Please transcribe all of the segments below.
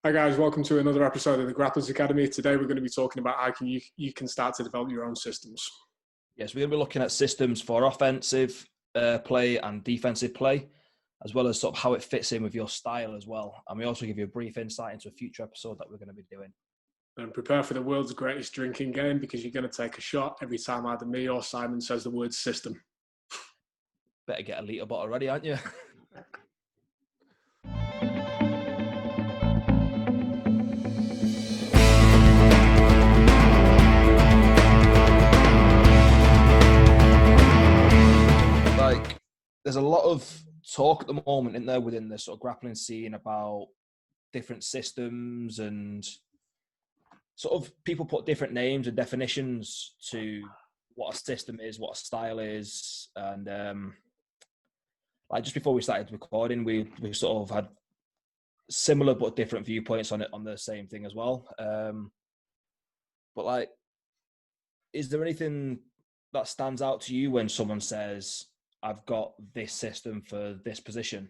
Hi guys, welcome to another episode of the Grapplers Academy. Today we're going to be talking about how you can start to develop your own systems. Yes, we're going to be looking at systems for offensive play and defensive play, as well as sort of how it fits in with your style as well. And we also give you a brief insight into a future episode that we're going to be doing. And prepare for the world's greatest drinking game because you're going to take a shot every time either me or Simon says the word system. Better get a litre bottle ready, aren't you? There's a lot of talk at the moment, isn't there, within the sort of grappling scene about different systems and sort of people put different names and definitions to what a system is, what a style is. And like just before we started recording, we sort of had similar but different viewpoints on it, on the same thing as well. But like, is there anything that stands out to you when someone says, I've got this system for this position?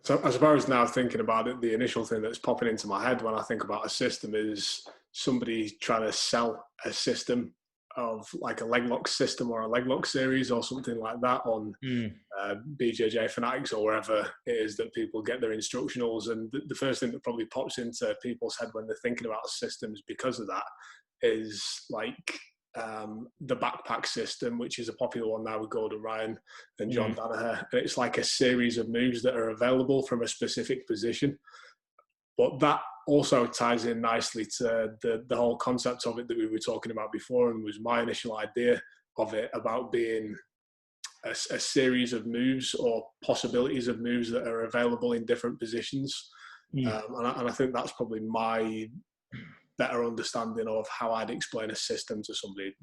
So I suppose now thinking about it, the initial thing that's popping into my head when I think about a system is somebody trying to sell a system of like a leg lock system or a leg lock series or something like that on BJJ Fanatics or wherever it is that people get their instructionals. And the first thing that probably pops into people's head when they're thinking about systems because of that is like the backpack system, which is a popular one now with Gordon Ryan and John Danaher. And it's like a series of moves that are available from a specific position. But that also ties in nicely to the whole concept of it that we were talking about before, and was my initial idea of it about being a series of moves or possibilities of moves that are available in different positions. And I think that's probably my better understanding of how I'd explain a system to somebody.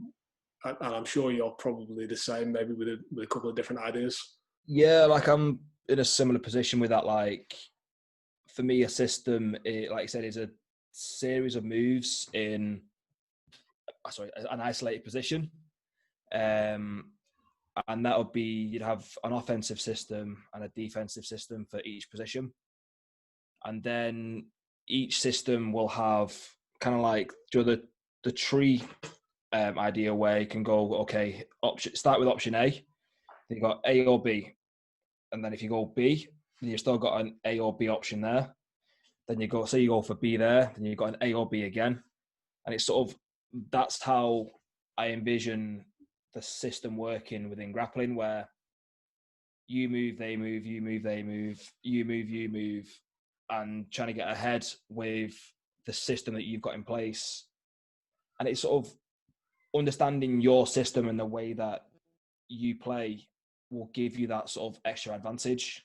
And I'm sure you're probably the same, maybe with a couple of different ideas. Yeah, like I'm in a similar position with that. Like for me, a system, like I said, is a series of moves in, an isolated position. And that would be, you'd have an offensive system and a defensive system for each position. And then each system will have kind of like the tree idea where you can go, okay, start with option A, then you got A or B. And then if you go B, then you've still got an A or B option there. Then you go for B there, then you've got an A or B again. And it's sort of, that's how I envision the system working within grappling, where you move, they move, you move, they move, you move, you move, and trying to get ahead with the system that you've got in place. And it's sort of understanding your system and the way that you play will give you that sort of extra advantage.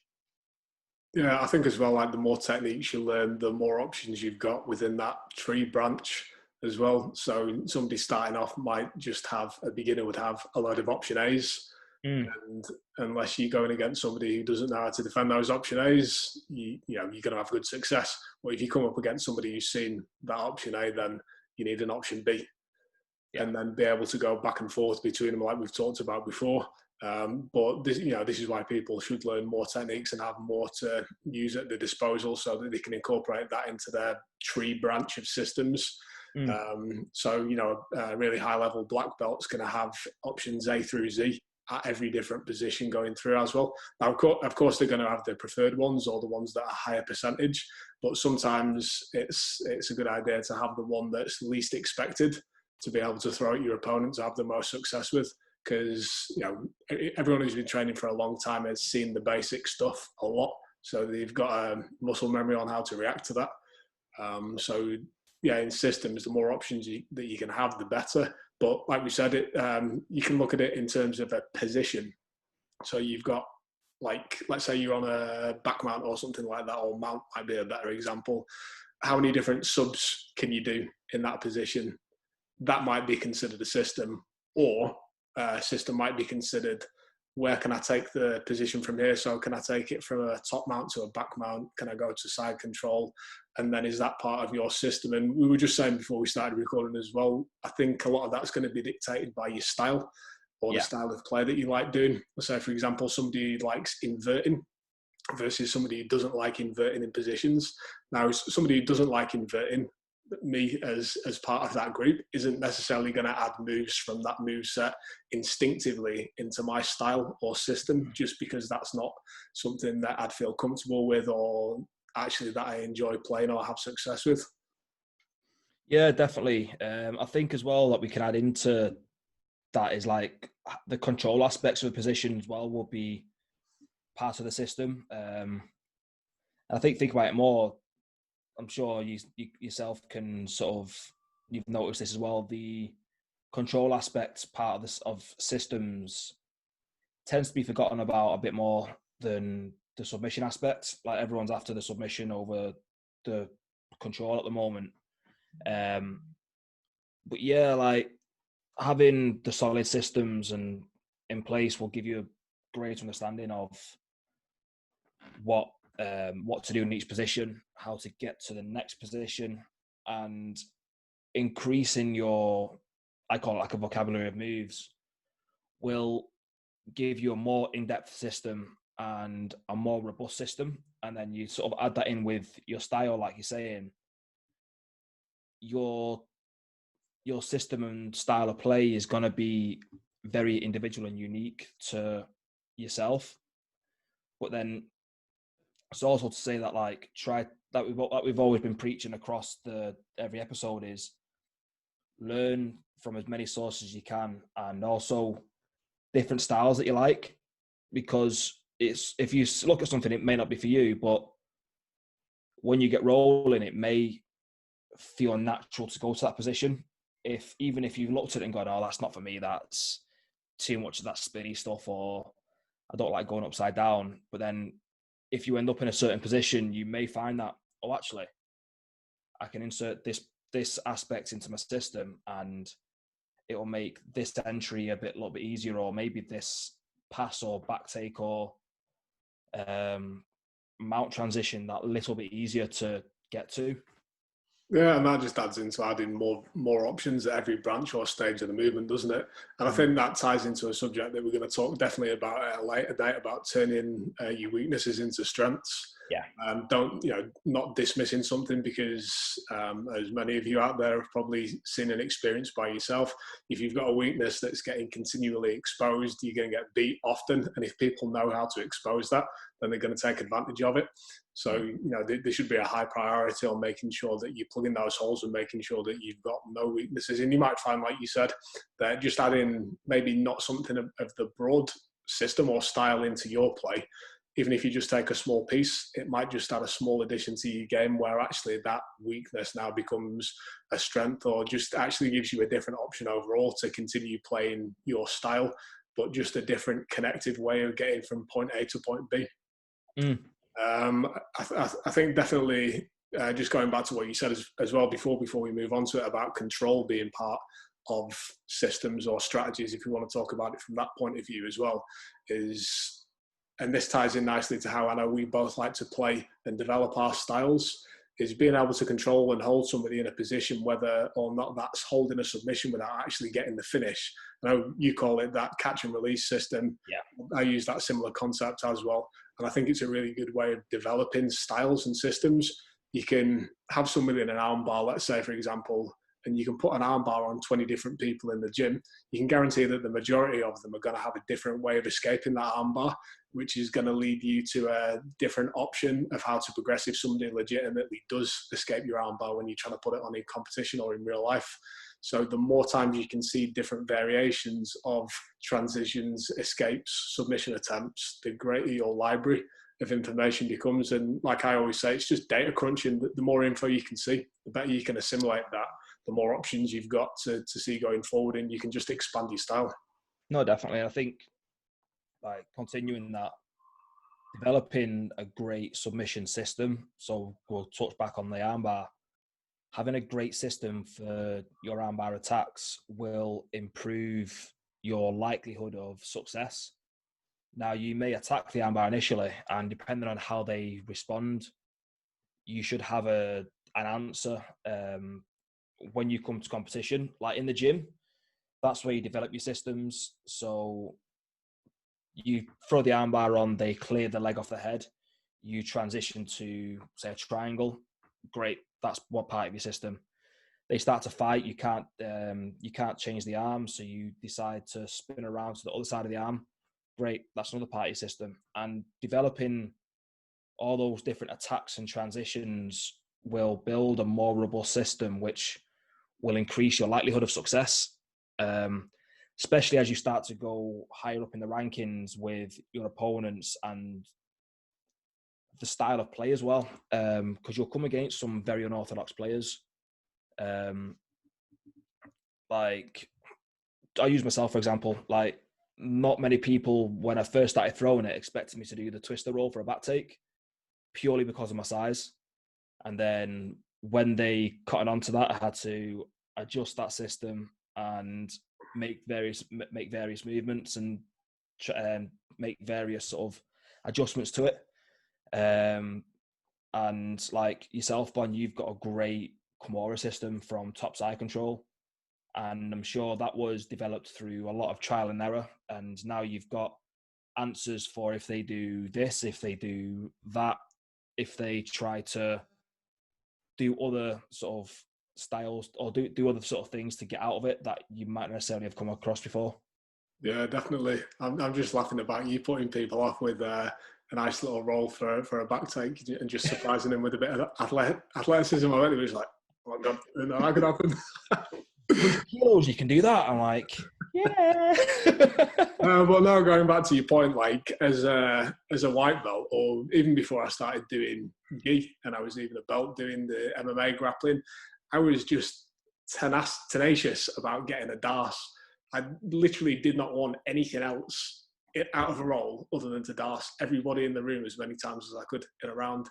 Yeah, I think as well, like the more techniques you learn, the more options you've got within that tree branch as well. So somebody starting off might just have, a beginner would have a load of option A's. And unless you're going against somebody who doesn't know how to defend those option A's, you're going to have good success. But if you come up against somebody who's seen that option A, then you need an option B. Yeah. And then be able to go back and forth between them, like we've talked about before. But this is why people should learn more techniques and have more to use at their disposal, so that they can incorporate that into their tree branch of systems. So a really high level black belt's going to have options A through Z at every different position going through as well. Now, of course, they're going to have their preferred ones or the ones that are higher percentage, but sometimes it's a good idea to have the one that's least expected to be able to throw at your opponent to have the most success with. Because everyone who's been training for a long time has seen the basic stuff a lot, so they've got a muscle memory on how to react to that. In systems, the more options that you can have, the better. But like we said, you can look at it in terms of a position. So you've got, like, let's say you're on a back mount or something like that, or mount might be a better example. How many different subs can you do in that position? That might be considered a system, or system might be considered, where can I take the position from here? So can I take it from a top mount to a back mount? Can I go to side control? And then is that part of your system? And we were just saying before we started recording as well, I think a lot of that's going to be dictated by your style or the style of play that you like doing. So for example, somebody likes inverting versus somebody who doesn't like inverting in positions. Now, somebody who doesn't like inverting, me as part of that group, isn't necessarily going to add moves from that move set instinctively into my style or system, just because that's not something that I'd feel comfortable with, or actually that I enjoy playing or have success with. Yeah, definitely. I think as well that we can add into that is like the control aspects of a position as well will be part of the system. I think about it more. I'm sure you yourself can sort of, you've noticed this as well. The control aspects part of this of systems tends to be forgotten about a bit more than the submission aspect. Like everyone's after the submission over the control at the moment. But yeah, like having the solid systems and in place will give you a great understanding of what to do in each position, how to get to the next position, and increasing your, I call it like a vocabulary of moves, will give you a more in-depth system and a more robust system. And then you sort of add that in with your style, like you're saying, your system and style of play is going to be very individual and unique to yourself. But then it's also to say that like try that we've always been preaching across the every episode is learn from as many sources as you can, and also different styles that you like, because it's, if you look at something, it may not be for you, but when you get rolling, it may feel natural to go to that position. Even if you looked at it and gone, oh, that's not for me, that's too much of that spinny stuff, or I don't like going upside down. But then if you end up in a certain position, you may find that, oh, actually, I can insert this aspect into my system and it will make this entry a little bit easier, or maybe this pass or back take or mount transition that little bit easier to get to. Yeah, and that just adds into adding more options at every branch or stage of the movement, doesn't it? And I think that ties into a subject that we're going to talk definitely about at a later date, about turning your weaknesses into strengths. Yeah. Don't, not dismissing something because, as many of you out there have probably seen and experienced by yourself, if you've got a weakness that's getting continually exposed, you're going to get beat often. And if people know how to expose that, then they're going to take advantage of it. So, there should be a high priority on making sure that you're plugging those holes and making sure that you've got no weaknesses. And you might find, like you said, that just adding maybe not something of the broad system or style into your play, even if you just take a small piece, it might just add a small addition to your game where actually that weakness now becomes a strength, or just actually gives you a different option overall to continue playing your style, but just a different connected way of getting from point A to point B. I think definitely, just going back to what you said as well before we move on to it, about control being part of systems or strategies, if you want to talk about it from that point of view as well, is, and this ties in nicely to how I know we both like to play and develop our styles, is being able to control and hold somebody in a position, whether or not that's holding a submission without actually getting the finish. I know you call it that catch and release system. Yeah. I use that similar concept as well. And I think it's a really good way of developing styles and systems. You can have somebody in an armbar, let's say, for example, and you can put an armbar on 20 different people in the gym. You can guarantee that the majority of them are going to have a different way of escaping that armbar, which is going to lead you to a different option of how to progress if somebody legitimately does escape your armbar when you're trying to put it on in competition or in real life. So the more times you can see different variations of transitions, escapes, submission attempts, the greater your library of information becomes. And like I always say, it's just data crunching. The more info you can see, the better you can assimilate that, the more options you've got to see going forward, and you can just expand your style. No, definitely. I think like continuing that, developing a great submission system. So we'll touch back on the armbar. Having a great system for your armbar attacks will improve your likelihood of success. Now, you may attack the armbar initially, and depending on how they respond, you should have an answer when you come to competition. Like in the gym, that's where you develop your systems. So you throw the armbar on, they clear the leg off the head. you transition to, say, a triangle. Great, that's one part of your system. They start to fight. You can't change the arm, so you decide to spin around to the other side of the arm. Great, that's another part of your system. And developing all those different attacks and transitions will build a more robust system, which will increase your likelihood of success, especially as you start to go higher up in the rankings with your opponents and the style of play as well, because you'll come against some very unorthodox players. Like, I use myself for example. Like, not many people, when I first started throwing it, expected me to do the twister roll for a back take, purely because of my size. And then when they caught on to that, I had to adjust that system and make various movements and make various sort of adjustments to it. And like yourself, Bon, you've got a great Kimura system from top side control. And I'm sure that was developed through a lot of trial and error. And now you've got answers for if they do this, if they do that, if they try to do other sort of styles or do other sort of things to get out of it that you might necessarily have come across before. Yeah, definitely. I'm just laughing about you putting people off with a nice little roll for a back take and just surprising them with a bit of athleticism. I was like, oh God, that could happen. 100 kilos, you can do that. I'm like, yeah. But now going back to your point, like as a white belt, or even before I started doing gi, and I was even a belt doing the MMA grappling, I was just tenacious about getting a DARS. I literally did not want anything else out of a roll other than to DARS everybody in the room as many times as I could in a round.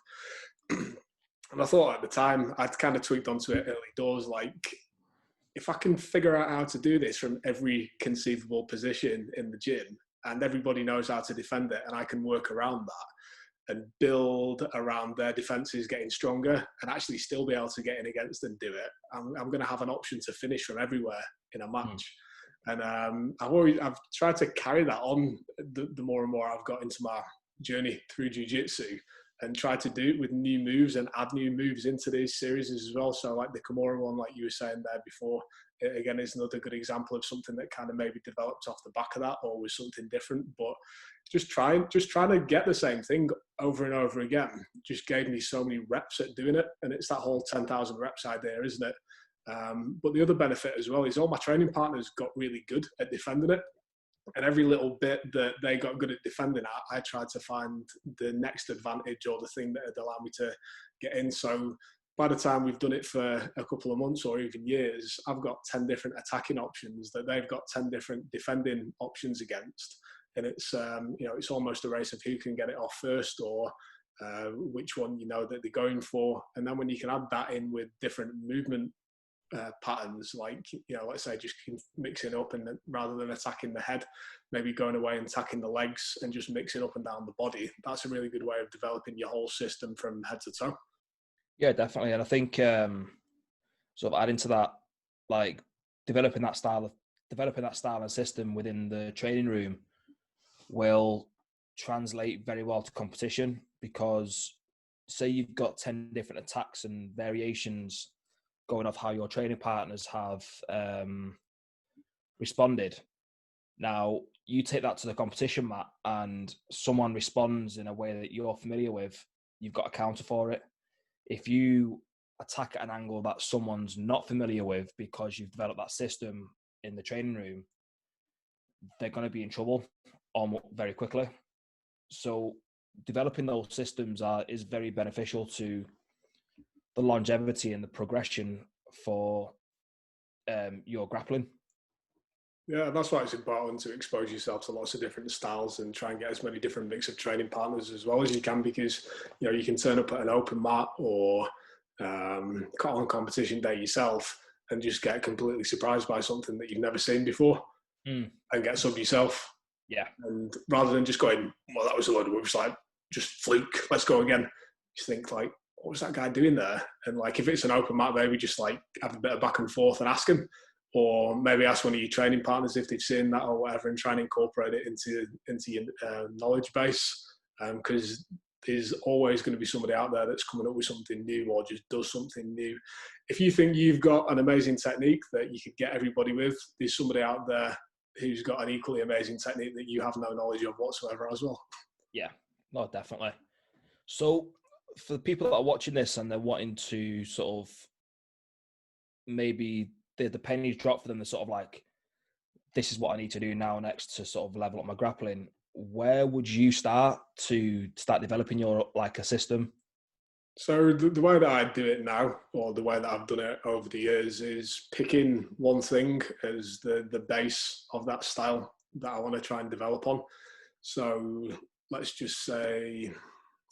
And I thought at the time, I'd kind of tweaked onto it early doors, like, if I can figure out how to do this from every conceivable position in the gym and everybody knows how to defend it and I can work around that and build around their defenses getting stronger and actually still be able to get in against and do it, I'm going to have an option to finish from everywhere in a match. And I've tried to carry that on the more and more I've got into my journey through Jiu Jitsu, and try to do it with new moves and add new moves into these series as well. So like the Kimura one, like you were saying there before, it again is another good example of something that kind of maybe developed off the back of that or was something different. But just trying to get the same thing over and over again just gave me so many reps at doing it. And it's that whole 10,000 reps idea, isn't it? But the other benefit as well is all my training partners got really good at defending it. And every little bit that they got good at defending at, I tried to find the next advantage or the thing that would allow me to get in. So by the time we've done it for a couple of months or even years, I've got 10 different attacking options that they've got 10 different defending options against. And it's, it's almost a race of who can get it off first or which one, that they're going for. And then when you can add that in with different movement patterns, like let's say just mixing up and rather than attacking the head, maybe going away and attacking the legs and just mixing up and down the body, that's a really good way of developing your whole system from head to toe. Yeah, definitely. And I think sort of adding to that, like developing that style and system within the training room will translate very well to competition, because say you've got 10 different attacks and variations going off how your training partners have responded. Now, you take that to the competition mat and someone responds in a way that you're familiar with, you've got a counter for it. If you attack at an angle that someone's not familiar with because you've developed that system in the training room, they're going to be in trouble very quickly. So developing those systems is very beneficial to the longevity and the progression for your grappling. Yeah, that's why it's important to expose yourself to lots of different styles and try and get as many different mix of training partners as well as you can, because you can turn up at an open mat or on competition day yourself and just get completely surprised by something that you've never seen before and get subbed yourself. Yeah. And rather than just going, well, that was a load of moves, like just fluke, let's go again. You think like, what was that guy doing there? And like, if it's an open mat, maybe just like have a bit of back and forth and ask him. Or maybe ask one of your training partners if they've seen that or whatever, and try and incorporate it into your knowledge base. Because there's always going to be somebody out there that's coming up with something new or just does something new. If you think you've got an amazing technique that you could get everybody with, there's somebody out there who's got an equally amazing technique that you have no knowledge of whatsoever as well. Yeah, no, definitely. So for the people that are watching this and they're wanting to sort of maybe the pennies drop for them, they're sort of like, this is what I need to do now next to sort of level up my grappling. Where would you start to start developing your like a system? So the way that I do it now, or the way that I've done it over the years, is picking one thing as the base of that style that I want to try and develop on. So let's just say,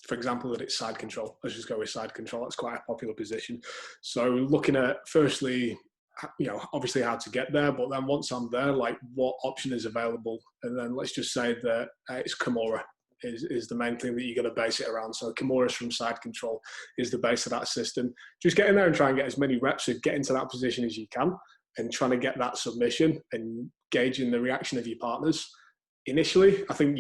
for example, that it's side control. Let's just go with side control. That's quite a popular position. So looking at, firstly, obviously how to get there, but then once I'm there, like what option is available? And then let's just say that it's Kimura is the main thing that you're going to base it around. So Kimura's from side control is the base of that system. Just get in there and try and get as many reps of getting to that position as you can and trying to get that submission and gauging the reaction of your partners. Initially, I think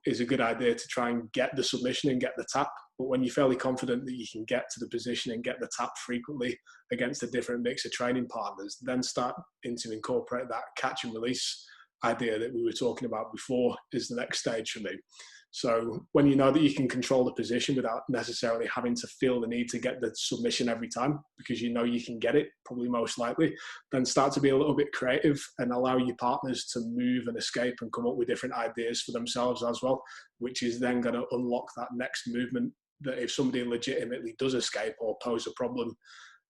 is a good idea to try and get the submission and get the tap. But when you're fairly confident that you can get to the position and get the tap frequently against a different mix of training partners, then start to incorporate that catch and release idea that we were talking about before is the next stage for me. So when you know that you can control the position without necessarily having to feel the need to get the submission every time, because you know you can get it, probably most likely, then start to be a little bit creative and allow your partners to move and escape and come up with different ideas for themselves as well, which is then going to unlock that next movement that if somebody legitimately does escape or pose a problem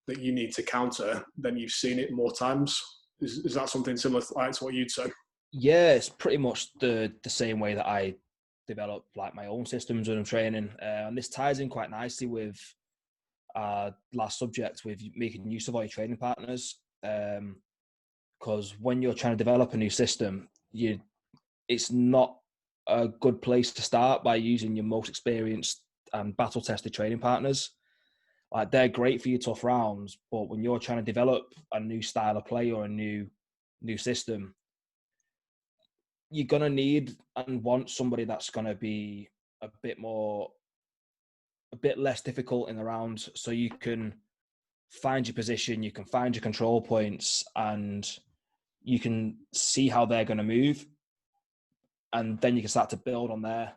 that you need to counter, then you've seen it more times. Is that something similar to what you'd say? Yeah, it's pretty much the same way that I develop like my own systems when I'm training, and this ties in quite nicely with last subject with making use of all your training partners. Because when you're trying to develop a new system, it's not a good place to start by using your most experienced and battle-tested training partners. Like they're great for your tough rounds, but when you're trying to develop a new style of play or a new system, you're going to need and want somebody that's going to be a bit less difficult in the round, so you can find your position, you can find your control points, and you can see how they're going to move. And then you can start to build on there,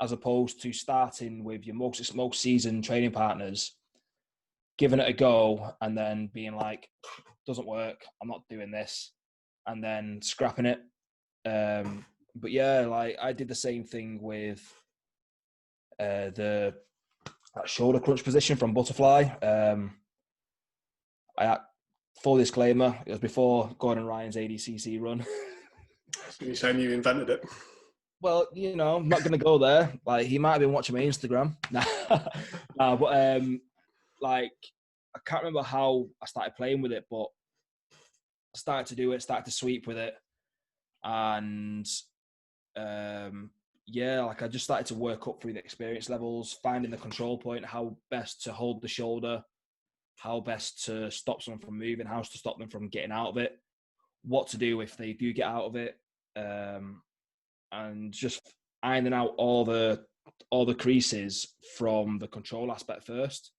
as opposed to starting with your most seasoned training partners, giving it a go, and then being like, doesn't work, I'm not doing this, and then scrapping it. But yeah, like I did the same thing with that shoulder crunch position from butterfly. Full disclaimer, it was before Gordon Ryan's ADCC run. So you're saying you invented it? Well, I'm not going to go there. Like, he might have been watching my Instagram. But like, I can't remember how I started playing with it, but I started to do it, started to sweep with it. And yeah, like I just started to work up through the experience levels, finding the control point, how best to hold the shoulder, how best to stop someone from moving, how to stop them from getting out of it, what to do if they do get out of it, and just ironing out all the creases from the control aspect first.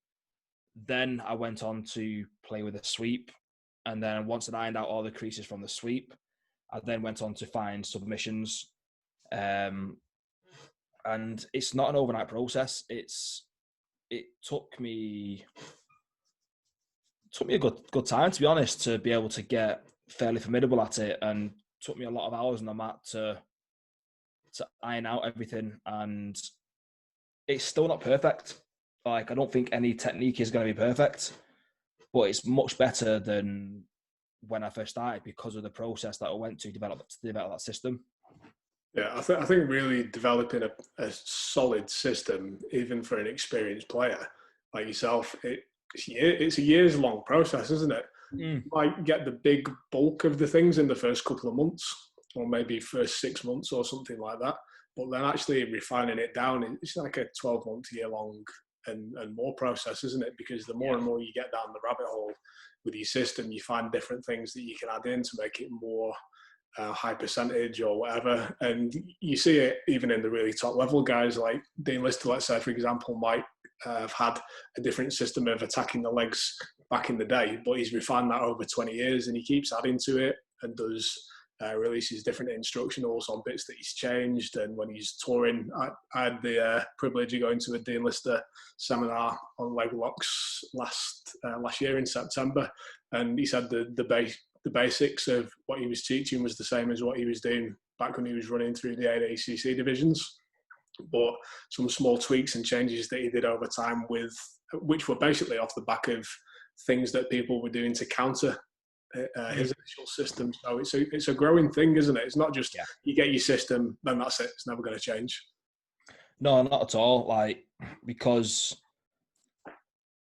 Then I went on to play with a sweep, and then once I ironed out all the creases from the sweep, I then went on to find submissions. And it's not an overnight process. It took me a good time, to be honest, to be able to get fairly formidable at it, and took me a lot of hours on the mat to iron out everything. And it's still not perfect. Like, I don't think any technique is going to be perfect, but it's much better than when I first started because of the process that I went to develop that system. Yeah, I think really developing a solid system, even for an experienced player like yourself, it's a years long process, isn't it? Mm. You might get the big bulk of the things in the first couple of months, or maybe first 6 months or something like that. But then actually refining it down, it's like a 12-month, year long and more process, isn't it? Because the more and more you get down the rabbit hole with your system, you find different things that you can add in to make it more high percentage or whatever. And you see it even in the really top level guys, like Dean Lister, let's say, for example, might have had a different system of attacking the legs back in the day, but he's refined that over 20 years and he keeps adding to it and does releases different instructionals on bits that he's changed. And when he's touring, I had the privilege of going to a Dean Lister seminar on leg locks last year in September, and he said the basics of what he was teaching was the same as what he was doing back when he was running through the ADCC divisions, but some small tweaks and changes that he did over time which were basically off the back of things that people were doing to counter his initial system. So it's a growing thing, isn't it? It's not just you get your system, then that's it. It's never going to change. No, not at all. Like, because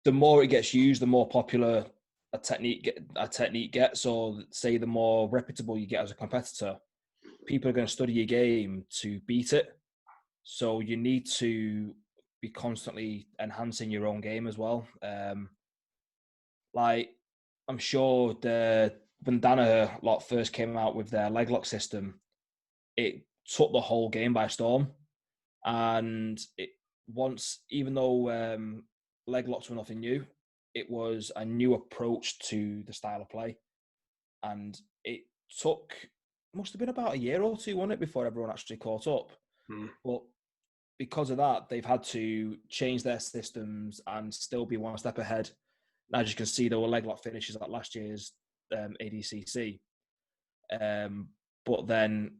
the more it gets used, the more popular a technique gets, or say the more reputable you get as a competitor, people are going to study your game to beat it. So you need to be constantly enhancing your own game as well. Like, I'm sure when Danaher lot first came out with their leg lock system, it took the whole game by storm. And even though leg locks were nothing new, it was a new approach to the style of play. And it must have been about a year or two, wasn't it, before everyone actually caught up. But because of that, they've had to change their systems and still be one step ahead. And as you can see, there were leg lock finishes at last year's ADCC. But then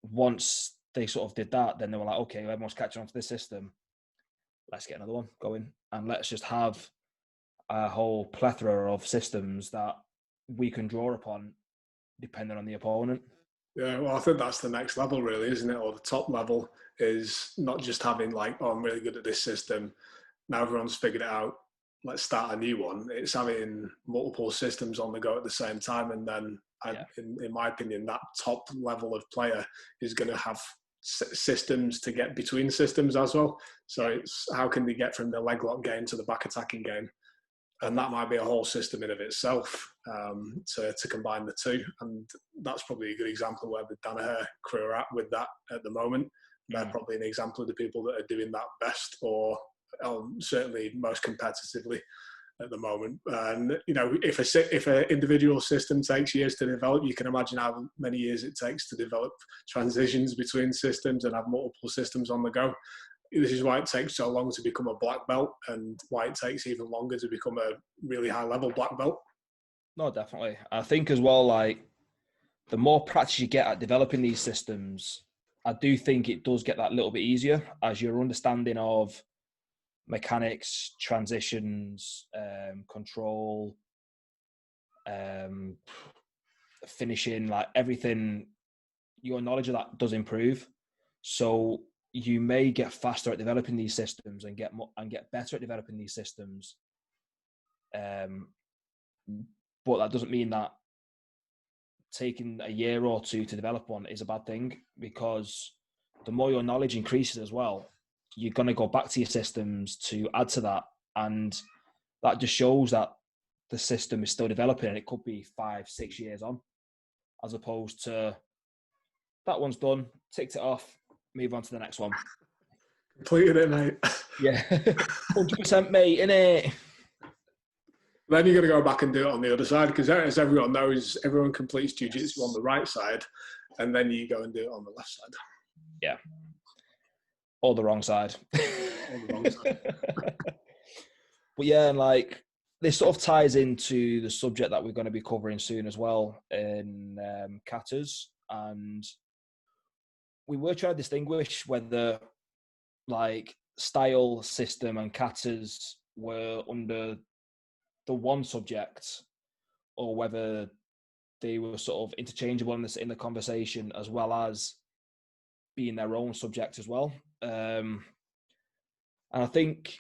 once they sort of did that, then they were like, okay, everyone's catching on to this system. Let's get another one going. And let's just have a whole plethora of systems that we can draw upon depending on the opponent. Yeah, well, I think that's the next level, really, isn't it? Or the top level is not just having like, oh, I'm really good at this system. Now everyone's figured it out. Let's start a new one. It's having multiple systems on the go at the same time. And then, in my opinion, that top level of player is going to have systems to get between systems as well. So it's how can they get from the leg lock game to the back attacking game? And that might be a whole system in of itself to combine the two. And that's probably a good example where the Danaher crew are at with that at the moment. They're probably an example of the people that are doing that best, or certainly most competitively at the moment. And you know, if an individual system takes years to develop, you can imagine how many years it takes to develop transitions between systems and have multiple systems on the go. This is why it takes so long to become a black belt, and why it takes even longer to become a really high level black belt. No, definitely. I think as well, like, the more practice you get at developing these systems, I do think it does get that little bit easier as your understanding of mechanics, transitions, control, finishing, like everything, your knowledge of that does improve. So you may get faster at developing these systems and get better at developing these systems. But that doesn't mean that taking a year or two to develop one is a bad thing, because the more your knowledge increases as well, you're going to go back to your systems to add to that. And that just shows that the system is still developing, and it could be 5-6 years on, as opposed to that one's done, ticked it off, move on to the next one. Completed it, mate. Yeah, 100% mate, innit? Then you're going to go back and do it on the other side, because as everyone knows, everyone completes Jiu Jitsu on the right side, and then you go and do it on the left side. Yeah. Or the wrong side. Or the wrong side. But yeah, and like, this sort of ties into the subject that we're going to be covering soon as well in katas. And we were trying to distinguish whether like style, system and katas were under the one subject, or whether they were sort of interchangeable in the conversation, as well as being their own subject as well. And I think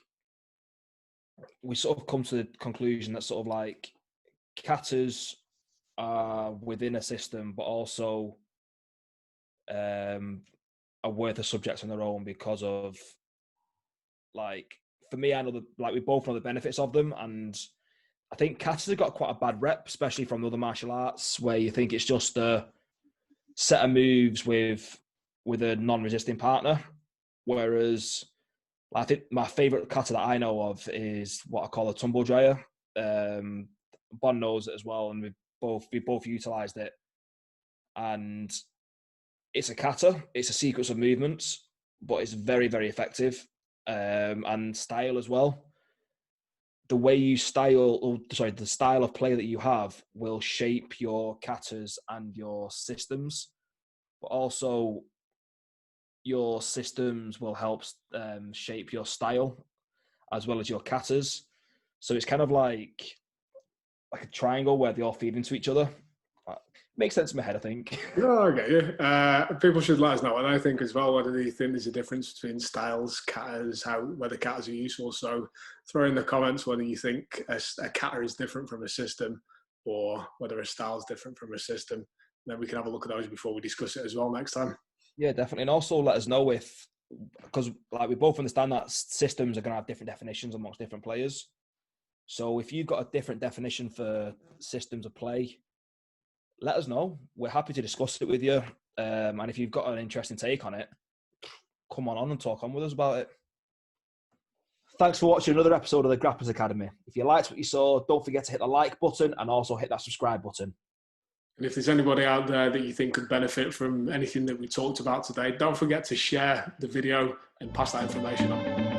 we sort of come to the conclusion that sort of like katas are within a system, but also are worth a subject on their own, because of, like, for me, I know we both know the benefits of them, and I think katas have got quite a bad rep, especially from other martial arts, where you think it's just a set of moves with a non-resisting partner. Whereas I think my favorite kata that I know of is what I call a tumble dryer. Bonn knows it as well, and we both utilized it. And it's a kata, it's a sequence of movements, but it's very, very effective, and style as well. The way you the style of play that you have will shape your katas and your systems, but also your systems will help shape your style as well as your katas. So it's kind of like a triangle where they all feed into each other. Makes sense in my head, I think. No, I get you. People should let us know what I think as well. Whether they think there's a difference between styles, katas, whether katas are useful. So throw in the comments whether you think a kata is different from a system, or whether a style is different from a system. And then we can have a look at those before we discuss it as well next time. Yeah, definitely. And also let us know because like we both understand that systems are going to have different definitions amongst different players. So if you've got a different definition for systems of play, let us know. We're happy to discuss it with you. And if you've got an interesting take on it, come on and talk on with us about it. Thanks for watching another episode of the Grapplers Academy. If you liked what you saw, don't forget to hit the like button and also hit that subscribe button. And if there's anybody out there that you think could benefit from anything that we talked about today, don't forget to share the video and pass that information on.